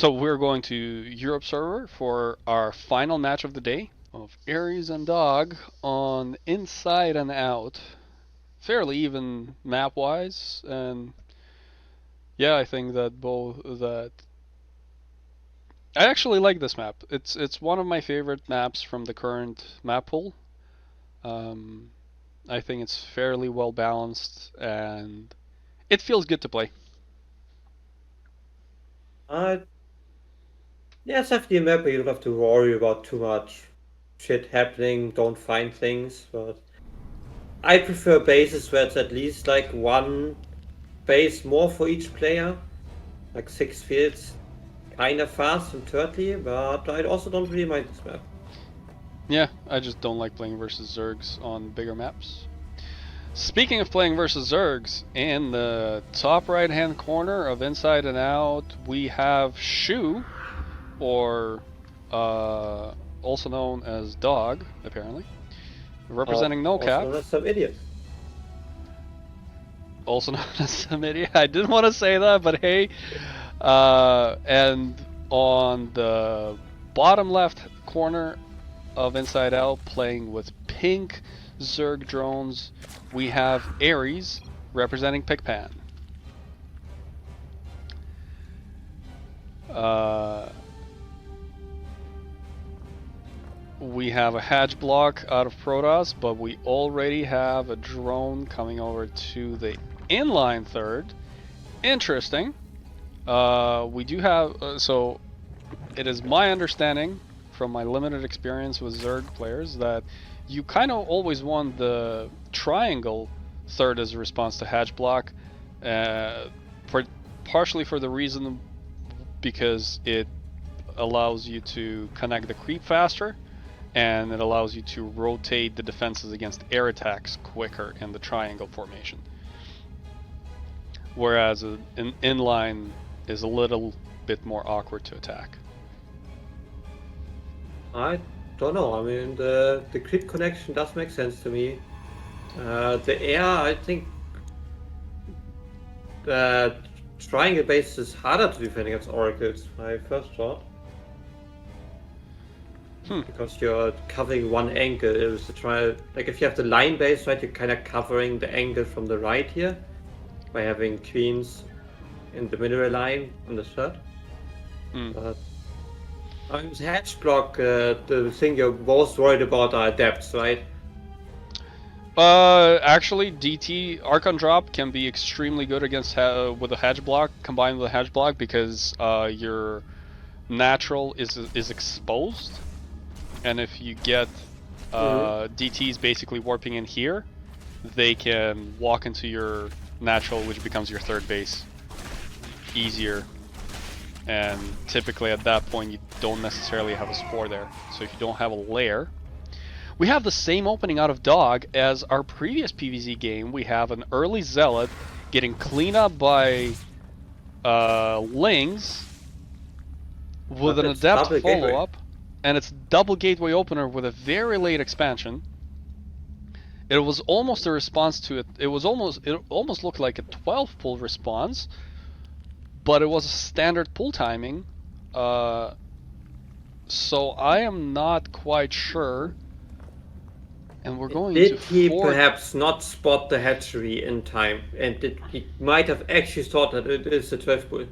So we're going to Europe server for our final match of the day of Ares and Dog on Inside and Out. Fairly even map wise, and yeah, I think that I actually like this map. It's one of my favorite maps from the current map pool. Um, I think it's fairly well balanced and it feels good to play. Uh, yeah, it's definitely a map where you don't have to worry about too much shit happening, don't find things, but I prefer bases where it's at least like one base more for each player, like 6 fields, kinda fast and turtly, but I also don't really mind this map. Yeah, I just don't like playing versus Zergs on bigger maps. Speaking of playing versus Zergs, in the top right hand corner of Inside and Out, we have Shu, or also known as Dog, apparently, representing Also NoCap, known as some idiot. also known as some idiot. I didn't want to say that, but hey. And on the bottom left corner of Inside Out, playing with pink Zerg drones, we have Ares, representing PigPan. We have a hatch block out of Protoss, but we already have a drone coming over to the inline third. Interesting. We do have, so it is my understanding from my limited experience with Zerg players that you kind of always want the triangle third as a response to hatch block, for partially for the reason because it allows you to connect the creep faster, and it allows you to rotate the defenses against air attacks quicker in the triangle formation. Whereas an inline is a little bit more awkward to attack. I don't know. I mean, the grid connection does make sense to me. The air, I think, the triangle base is harder to defend against oracles. My first thought. Because you're covering one angle. It was to try, like if you have the line base, right, you're kind of covering the angle from the right here by having queens in the mineral line on the third. But with hatch block, the thing you're most worried about are depths, right? Actually, DT Archon Drop can be extremely good against with a hedge block combined with a hedge block because your natural is exposed, and if you get DTs basically warping in here, they can walk into your natural, which becomes your third base easier. And typically at that point you don't necessarily have a spore there. So if you don't have a lair, we have the same opening out of Dog as our previous PvZ game. We have an early Zealot getting cleaned up by Lings with an Adept follow-up, and it's double gateway opener with a very late expansion. It was almost a response to it. It almost looked like a 12 pull response, but it was a standard pull timing. So I am not quite sure. And we're going Did he perhaps not spot the hatchery in time? And he might have actually thought that it is a 12 pull.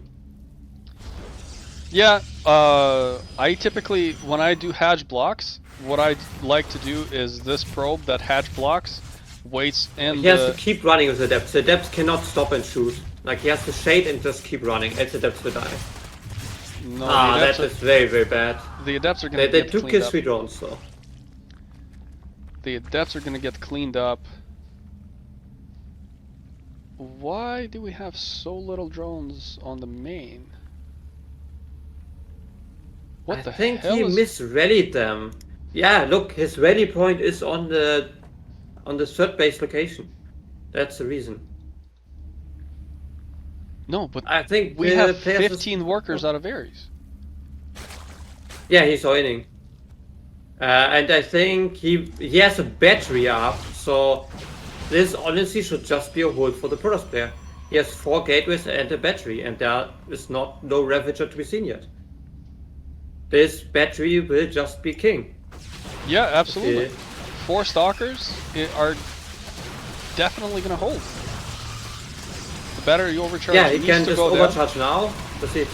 Yeah, I typically, when I do hatch blocks, what I like to do is this probe that hatch blocks waits in He has to keep running with the depths. The depths cannot stop and shoot. Like he has to shade and just keep running, else the depths will die. No, that is very, very bad. The Adepts are gonna They get do cleaned kill up. 3 drones though. The Adepts are gonna get cleaned up. Why do we have so little drones on the main? What the hell? I think he misrallied them. Yeah, look, his rally point is on the third base location. That's the reason. No, but I think we have 15 workers out of Ares. Yeah, he's winning. And I think he has a battery up, so this honestly should just be a hold for the Protoss player. He has 4 gateways and a battery, and there is no Ravager to be seen yet. this battery will just be king. Yeah, absolutely. Okay. 4 stalkers are definitely gonna hold. The battery overcharge Yeah, he needs can to just go down. overcharge now. Let's see.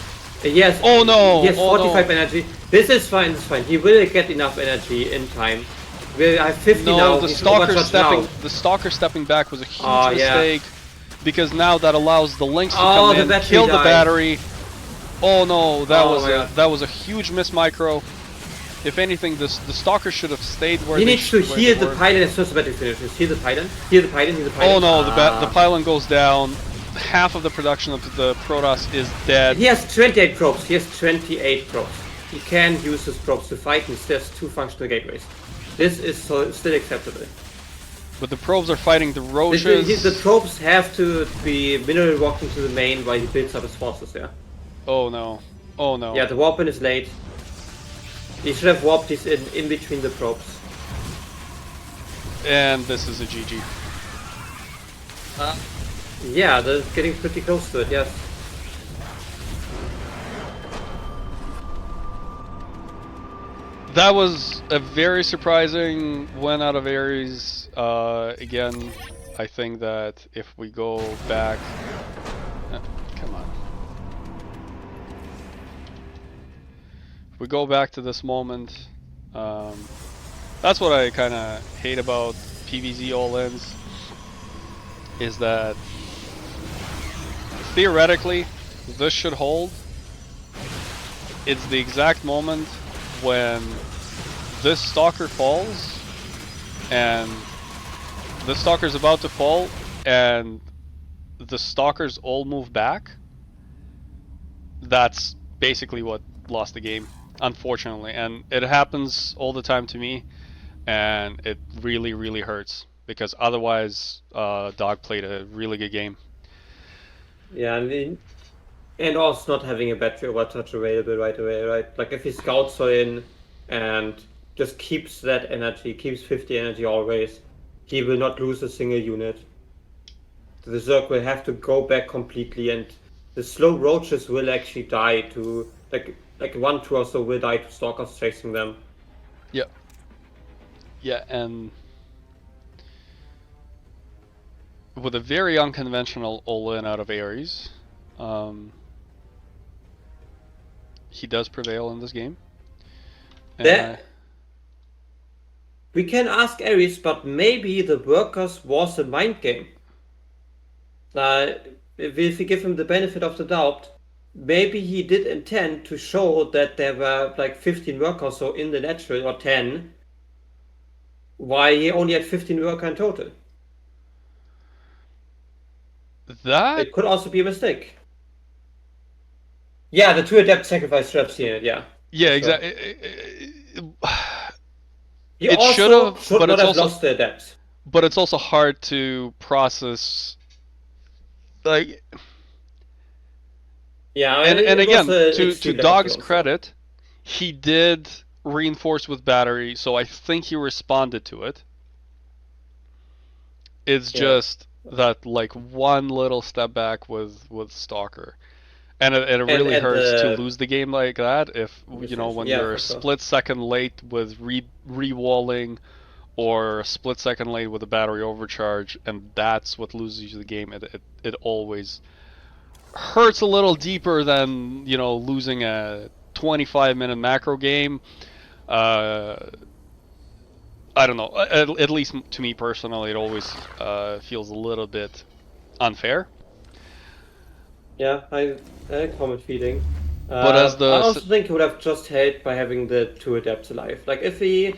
Yes. Oh no! He has Oh 45 no! energy. This is fine. This is fine. He will get enough energy in time. We have 50 No, now. the He should stalker overcharge now. stepping back was a huge Oh yeah. mistake because now that allows the links to Oh, come the in, battery kill the died. battery. Oh no, Oh my god. that was a huge miss micro. If anything, the stalker should have stayed where He they needs to where heal they the were. pylon as soon as the battery finishes. Heal the pylon. Heal the pylon. Heal the pylon. Oh no, the pylon goes down. Half of the production of the Protoss is dead. He has 28 probes. He has 28 probes. He can use his probes to fight instead of 2 functional gateways. This is still acceptable. But the probes are fighting the roaches. The probes have to be mineral walking to the main while he builds up his forces there. Oh no. Oh no. Yeah, the warp-in is late. He should have warped these in between the probes. And this is a GG. Yeah, they're getting pretty close to it, yes. That was a very surprising win out of Ares. Again, I think that if we go back... come on. If we go back to this moment, that's what I kind of hate about PvZ all-ins, is that theoretically this should hold. It's the exact moment when this stalker falls and the stalker's about to fall and the stalkers all move back. That's basically what lost the game, unfortunately, and it happens all the time to me, and it really hurts because otherwise Dog played a really good game. Yeah, I mean, and also not having a battery overcharge available right away, right? Like if he scouts her in and just keeps that energy, keeps 50 energy always, he will not lose a single unit. The Zerg will have to go back completely, and the slow roaches will actually die to like 1-2 or so will die to stalkers chasing them. Yep. Yeah, and with a very unconventional all-in out of Ares, he does prevail in this game. And we can ask Ares, but maybe the workers was a mind game. If we give him the benefit of the doubt, maybe he did intend to show that there were like 15 workers so in the natural, or 10, why he only had 15 workers in total. that It could also be a mistake. Yeah, the 2 adept sacrifice traps here, yeah. yeah, Sure. exactly. He It also should but not it's have also lost the adepts. but it's also hard to process. Like, Yeah, and it was again, an to extreme lack of Dog's skill, so. credit, he did reinforce with battery, so I think he responded to it. It's Yeah. just that like one little step back with Stalker. And it really hurts to lose the game like that if, you know, when Yeah, you're for a sure. split second late with re-walling or a split second late with a battery overcharge, and that's what loses you the game. It always hurts a little deeper than, you know, losing a 25-minute macro game. I don't know. At least to me personally, it always feels a little bit unfair. Yeah, I common feeling. But as I also think he would have just helped by having the 2 adepts alive. Like if he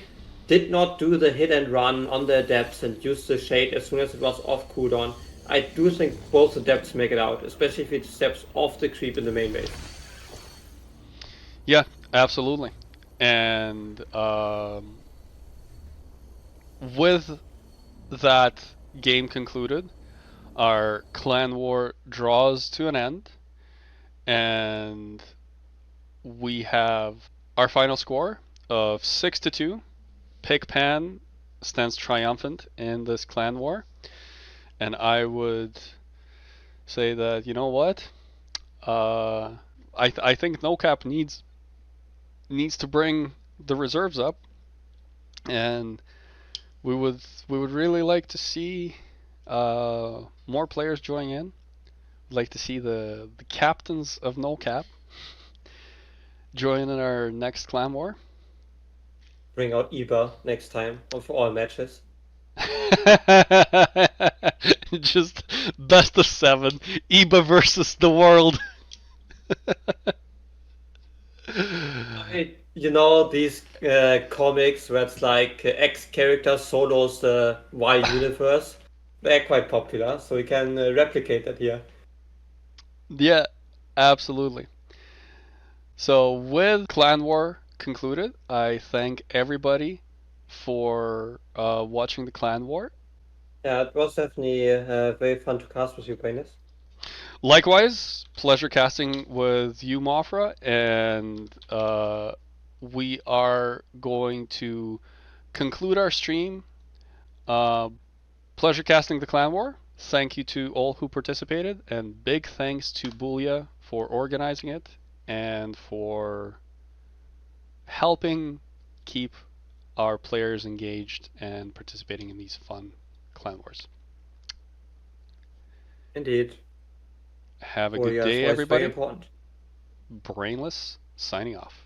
did not do the hit and run on the adepts and use the shade as soon as it was off cooldown, I do think both adepts make it out, especially if he steps off the creep in the main base. Yeah, absolutely. And with that game concluded, our clan war draws to an end, and we have our final score of 6-2. PigPan stands triumphant in this clan war, and I would say that, you know what, I think NoCap needs needs to bring the reserves up, and we would we would really like to see more players join in. We'd like to see the captains of NoCap join in our next clan war. Bring out Eba next time for all matches. Just best of 7. Eba versus the world. You know these comics where it's like X character solos the Y universe? They're quite popular, so we can replicate that here. Yeah, absolutely. So with Clan War concluded, I thank everybody for watching the Clan War. Yeah, it was definitely very fun to cast with you, Brainless. Likewise, pleasure casting with you, Mothra, and we are going to conclude our stream. Uh, pleasure casting the Clan War. Thank you to all who participated, and big thanks to Boolia for organizing it and for helping keep our players engaged and participating in these fun clan wars. Indeed. Have a good Warrior is day, always very everybody. important. Brainless signing off.